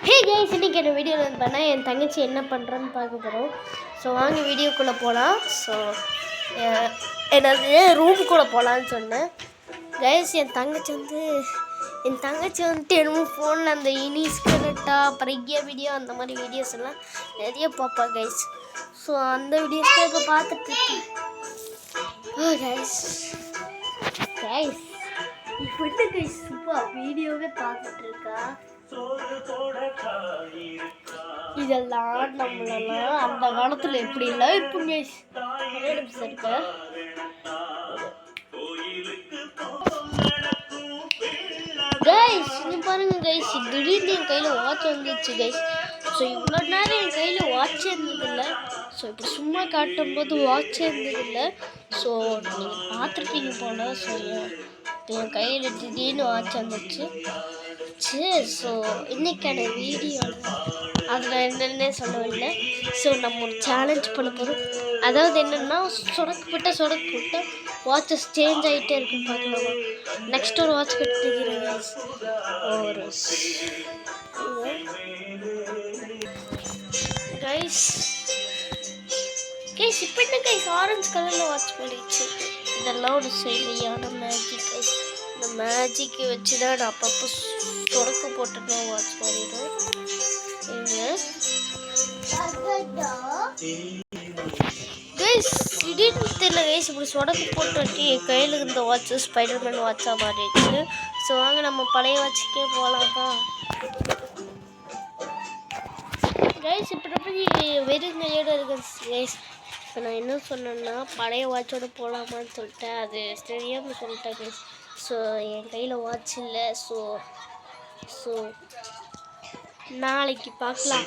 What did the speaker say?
Hey guys, இன்னைக்கு என்ன வீடியோவில் வந்து பண்ணால் என் தங்கச்சி என்ன பண்ணுறன்னு பார்க்க போகிறோம். ஸோ வாங்க வீடியோக்குள்ளே போகலாம். ஸோ என்னது ரூமுக்குள்ளே போகலான்னு சொன்னேன். கைஸ், என் தங்கச்சி வந்துட்டு என்னமோ ஃபோனில் அந்த இனிஸ்கரெக்டா பரிகிய வீடியோ அந்த மாதிரி வீடியோஸ் எல்லாம் நிறைய பார்ப்பா கைஸ். ஸோ அந்த வீடியோஸ் தான் இப்போ பார்த்துட்ருக்கேன். கைஸ் இப்படி கைஸ் சூப்பர் வீடியோவே பார்த்துட்ருக்கா. இதெல்லாம் நம்மளெல்லாம் அந்த காலத்தில் எப்படி இல்லை இப்போ இருக்க கைஸ். நீ பாருங்க கைஸ், திடீர்னு என் கையில் வாட்ச் வந்துச்சு கைஸ். ஸோ இவ்வளோ நேரம் என் கையில் வாட்ச் இருந்ததில்லை. ஸோ இப்படி சும்மா காட்டும்போது வாட்ச் இருந்ததில்லை. ஸோ நீங்கள் பார்த்துருப்பீங்க போல. ஸோ என் கையில் திடீர்னு வாட்ச் வந்துச்சு. சரி, ஸோ இன்றைக்கான வீடியோ அதில் என்னென்ன சொல்லவில்லை. ஸோ நம்ம ஒரு சேலஞ்ச் பண்ண போகிறோம். அதாவது என்னென்னா சொடக்கு வாட்சஸ் சேஞ்ச் ஆகிட்டே இருக்குன்னு பார்க்கலாமா. நெக்ஸ்ட் ஒரு வாட்ச் கட்டுக்கிறேன் ஒரு கைஸ் இப்போ என்ன கைஸ் ஆரஞ்சு கலரில் வாட்ச் பண்ணிடுச்சு. இதெல்லாம் ஒரு சரியான மேஜிக் கைஸ். இந்த மேஜிக்கு வச்சு தான் நான் அப்பப்போ தொடக்க போட்டுட்டு வாட்ச் பண்ணிடுவேன். கைஸ் திடீர்னு தெரியல கைஸ், இப்படி சொடக்கு போட்டு என் கையில் இருந்த வாட்ச்சு ஸ்பைடர்மேன் வாட்சாக மாறிடுச்சு. ஸோ வாங்க நம்ம பழைய வாட்சுக்கே போகலாமா கைஸ். இப்போ வெறும் கையோடு இருக்கு கைஸ். இப்போ நான் என்ன சொன்னேன்னா பழைய வாட்சோடு போகலாமான்னு சொல்லிட்டேன். அது தெரியாமல் சொல்லிட்டேன் கைஸ். ஸோ என் கையில் வாட்ச் இல்லை. ஸோ நாளைக்கு பார்க்கலாம்.